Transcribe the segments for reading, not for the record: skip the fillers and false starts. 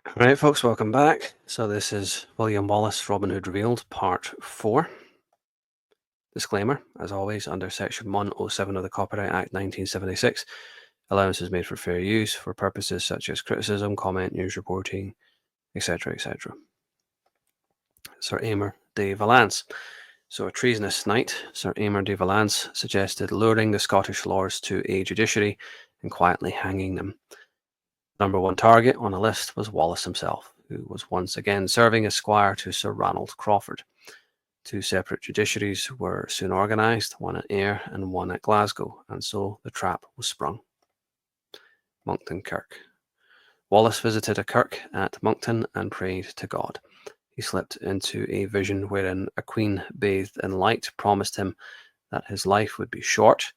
Right, folks, welcome back. So this is William Wallace, Robin Hood Revealed, Part 4. Disclaimer, as always, under Section 107 of the Copyright Act 1976, allowance is made for fair use for purposes such as criticism, comment, news reporting, etc., etc. Sir Aymer de Valence. So a treasonous knight, Sir Aymer de Valence, suggested luring the Scottish lords to a judiciary and quietly hanging them. Number one target on the list was Wallace himself, who was once again serving as squire to Sir Ranald Crawford. Two separate judiciaries were soon organised, one at Ayr and one at Glasgow, and so the trap was sprung. Monkton Kirk. Wallace visited a kirk at Monkton and prayed to God. He slipped into a vision wherein a queen bathed in light promised him that his life would be short,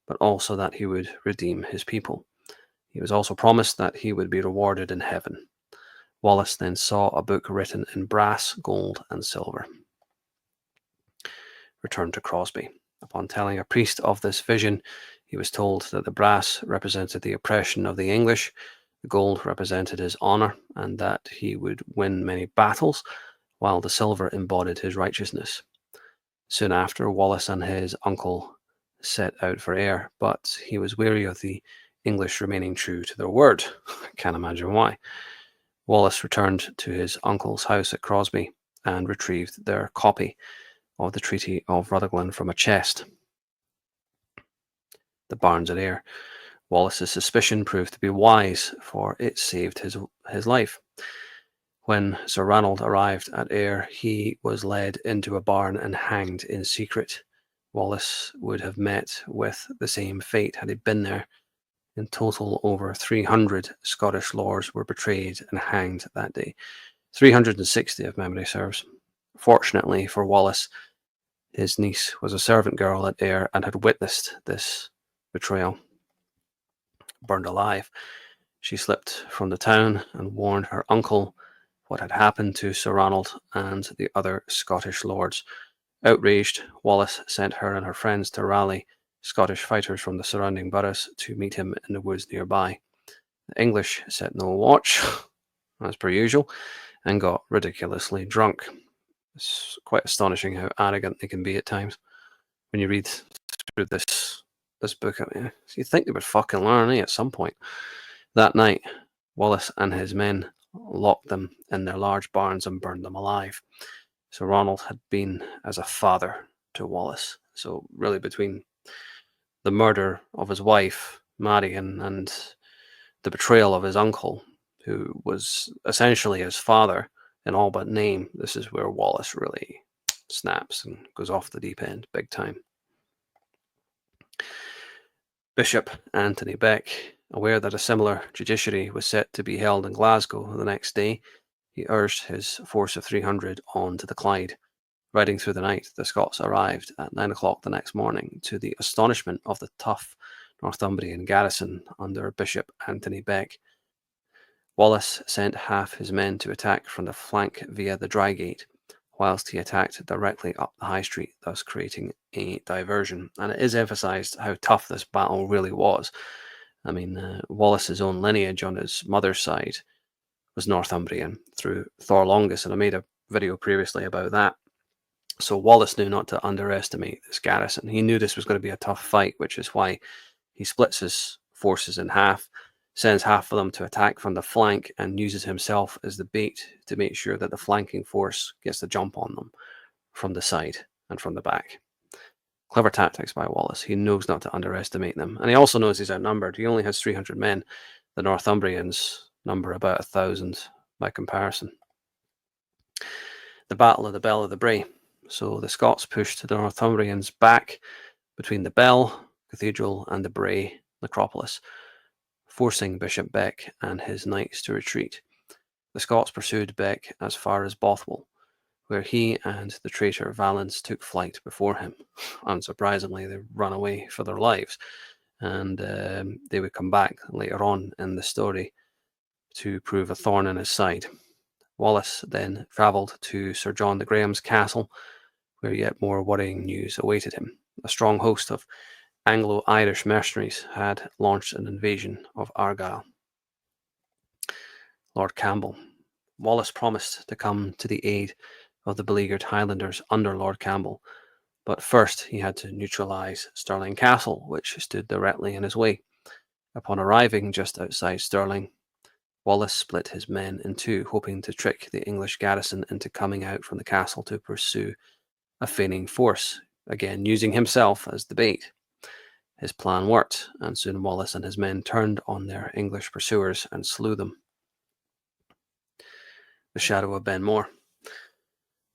but also that he would redeem his people. He was also promised that he would be rewarded in heaven. Wallace then saw a book written in brass, gold, and silver. Returned to Crosby. Upon telling a priest of this vision, he was told that the brass represented the oppression of the English, the gold represented his honour, and that he would win many battles, while the silver embodied his righteousness. Soon after, Wallace and his uncle set out for Ayr, but he was weary of the English remaining true to their word. I can't imagine why. Wallace returned to his uncle's house at Crosby and retrieved their copy of the Treaty of Rutherglen from a chest. The Barns at Ayr. Wallace's suspicion proved to be wise, for it saved his life. When Sir Ranald arrived at Ayr, he was led into a barn and hanged in secret. Wallace would have met with the same fate had he been there. In total, over 300 Scottish lords were betrayed and hanged that day. 360, if memory serves. Fortunately for Wallace, his niece was a servant girl at Ayr and had witnessed this betrayal. Burned alive, she slipped from the town and warned her uncle what had happened to Sir Ranald and the other Scottish lords. Outraged, Wallace sent her and her friends to rally Scottish fighters from the surrounding boroughs to meet him in the woods nearby. The English set no watch, as per usual, and got ridiculously drunk. It's quite astonishing how arrogant they can be at times. When you read through this book, I mean, you'd think they would fucking learn, at some point. That night, Wallace and his men locked them in their large barns and burned them alive. So Ronald had been as a father to Wallace. So really, between the murder of his wife, Marion, and the betrayal of his uncle, who was essentially his father in all but name, this is where Wallace really snaps and goes off the deep end big time. Bishop Anthony Beck, aware that a similar judiciary was set to be held in Glasgow the next day, he urged his force of 300 on to the Clyde. Riding through the night, the Scots arrived at 9 o'clock the next morning, to the astonishment of the tough Northumbrian garrison under Bishop Anthony Beck. Wallace sent half his men to attack from the flank via the Dry Gate, whilst he attacked directly up the High Street, thus creating a diversion. And it is emphasised how tough this battle really was. I mean, Wallace's own lineage on his mother's side was Northumbrian through Thor Longus, and I made a video previously about that. So Wallace knew not to underestimate this garrison. He knew this was going to be a tough fight, which is why he splits his forces in half, sends half of them to attack from the flank, and uses himself as the bait to make sure that the flanking force gets the jump on them from the side and from the back. Clever tactics by Wallace. He knows not to underestimate them. And he also knows he's outnumbered. He only has 300 men. The Northumbrians number about 1,000 by comparison. The Battle of the Bell of the Brae. So the Scots pushed the Northumbrians back between the Bell Cathedral and the Brae necropolis, forcing Bishop Beck and his knights to retreat. The Scots pursued Beck as far as Bothwell, where he and the traitor Valence took flight before him. Unsurprisingly, they ran away for their lives, and they would come back later on in the story to prove a thorn in his side. Wallace then travelled to Sir John de Graham's castle, where yet more worrying news awaited him. A strong host of Anglo-Irish mercenaries had launched an invasion of Argyll. Lord Campbell. Wallace promised to come to the aid of the beleaguered Highlanders under Lord Campbell, but first he had to neutralise Stirling Castle, which stood directly in his way. Upon arriving just outside Stirling, Wallace split his men in two, hoping to trick the English garrison into coming out from the castle to pursue a feigning force, again using himself as the bait. His plan worked, and soon Wallace and his men turned on their English pursuers and slew them. The shadow of Benmore.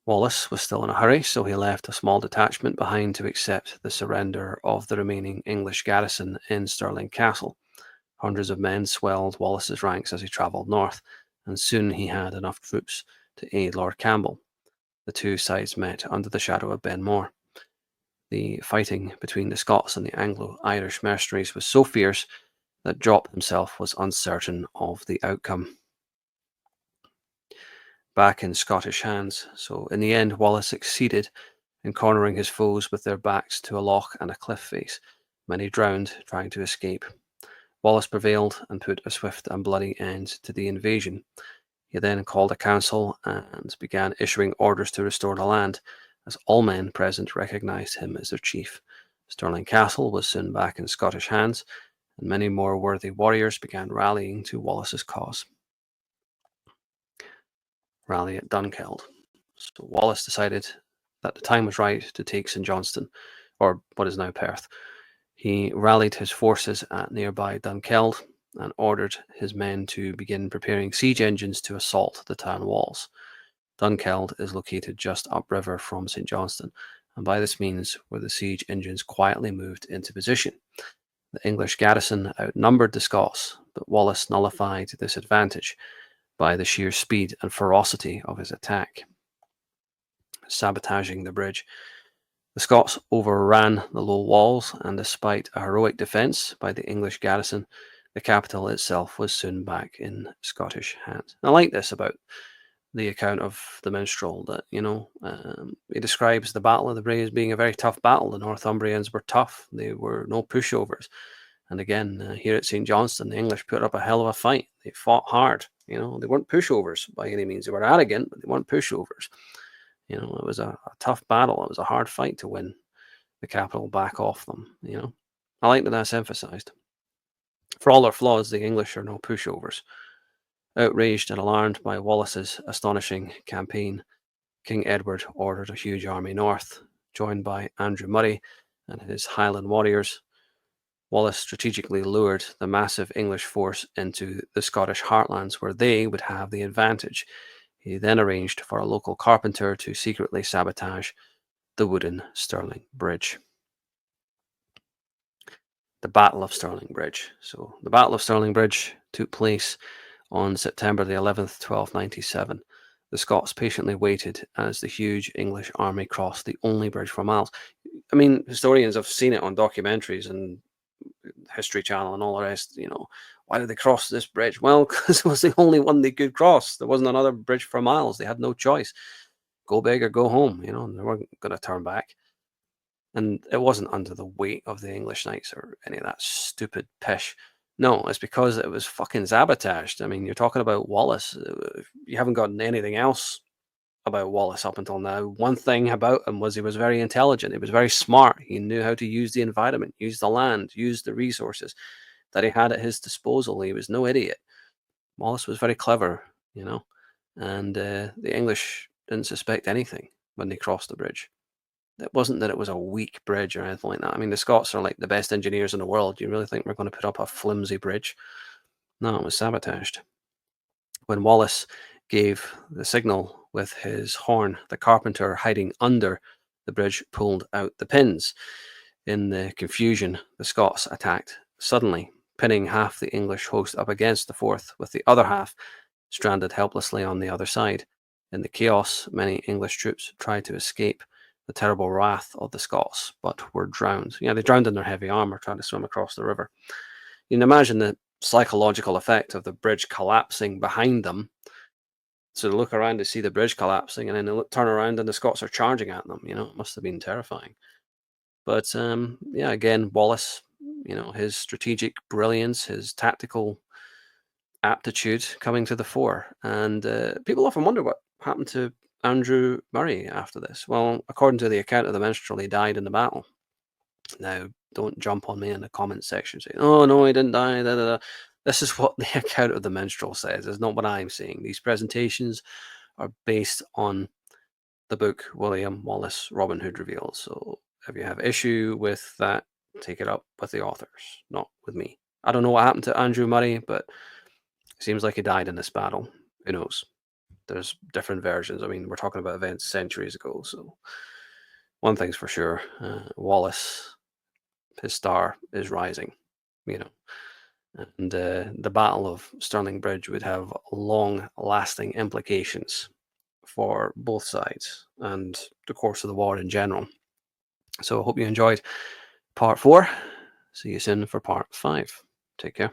Wallace was still in a hurry, so he left a small detachment behind to accept the surrender of the remaining English garrison in Stirling Castle. Hundreds of men swelled Wallace's ranks as he travelled north, and soon he had enough troops to aid Lord Campbell. The two sides met under the shadow of Benmore. The fighting between the Scots and the Anglo-Irish mercenaries was so fierce that Jopp himself was uncertain of the outcome. Back in Scottish hands, so in the end Wallace succeeded in cornering his foes with their backs to a loch and a cliff face. Many drowned trying to escape. Wallace prevailed and put a swift and bloody end to the invasion. He then called a council and began issuing orders to restore the land, as all men present recognised him as their chief. Stirling Castle was soon back in Scottish hands, and many more worthy warriors began rallying to Wallace's cause. Rally at Dunkeld. So Wallace decided that the time was right to take St Johnstone, or what is now Perth. He rallied his forces at nearby Dunkeld and ordered his men to begin preparing siege engines to assault the town walls. Dunkeld is located just upriver from St Johnstone, and by this means were the siege engines quietly moved into position. The English garrison outnumbered the Scots, but Wallace nullified this advantage by the sheer speed and ferocity of his attack. Sabotaging the bridge. The Scots overran the low walls, and despite a heroic defence by the English garrison, the capital itself was soon back in Scottish hands. I like this about the account of the minstrel, that, he describes the Battle of the Bray as being a very tough battle. The Northumbrians were tough. They were no pushovers. And again, here at St Johnstone, the English put up a hell of a fight. They fought hard. They weren't pushovers by any means. They were arrogant, but they weren't pushovers. It was a tough battle. It was a hard fight to win the capital back off them. I like that that's emphasized. For all their flaws, the English are no pushovers. Outraged and alarmed by Wallace's astonishing campaign, King Edward ordered a huge army north, joined by Andrew Murray and his Highland warriors. Wallace strategically lured the massive English force into the Scottish heartlands, where they would have the advantage. He then arranged for a local carpenter to secretly sabotage the wooden Stirling Bridge. The Battle of Stirling Bridge. So the Battle of Stirling Bridge took place on September the 11th, 1297. The Scots patiently waited as the huge English army crossed the only bridge for miles. I mean, historians have seen it on documentaries and History Channel and all the rest. Why did they cross this bridge? Well, because it was the only one they could cross. There wasn't another bridge for miles. They had no choice. Go big or go home. They weren't going to turn back. And it wasn't under the weight of the English knights or any of that stupid pish. No, it's because it was fucking sabotaged. I mean, you're talking about Wallace. You haven't gotten anything else about Wallace up until now. One thing about him was he was very intelligent. He was very smart. He knew how to use the environment, use the land, use the resources that he had at his disposal. He was no idiot. Wallace was very clever, and the English didn't suspect anything when they crossed the bridge. It wasn't that it was a weak bridge or anything like that. I mean, the Scots are like the best engineers in the world. Do you really think we're going to put up a flimsy bridge? No, it was sabotaged. When Wallace gave the signal with his horn, the carpenter hiding under the bridge pulled out the pins. In the confusion, the Scots attacked suddenly, pinning half the English host up against the fort, with the other half stranded helplessly on the other side. In the chaos, many English troops tried to escape the terrible wrath of the Scots, but were drowned. They drowned in their heavy armor trying to swim across the river. You can imagine the psychological effect of the bridge collapsing behind them. So they look around to see the bridge collapsing, and then they turn around and the Scots are charging at them. It must have been terrifying. But again, Wallace, his strategic brilliance, his tactical aptitude coming to the fore. And people often wonder what happened to Andrew Murray after this. Well, according to the account of the minstrel, he died in the battle. Now, don't jump on me in the comment section saying, "Oh no, he didn't die." Da, da, da. This is what the account of the minstrel says. It's not what I'm saying. These presentations are based on the book William Wallace Robin Hood Reveals. So if you have issue with that, take it up with the authors, not with me. I don't know what happened to Andrew Murray, but it seems like he died in this battle. Who knows? There's different versions. I mean, we're talking about events centuries ago. So one thing's for sure, Wallace, his star is rising, you know. And the Battle of Stirling Bridge would have long-lasting implications for both sides and the course of the war in general. So I hope you enjoyed part 4. See you soon for part 5. Take care.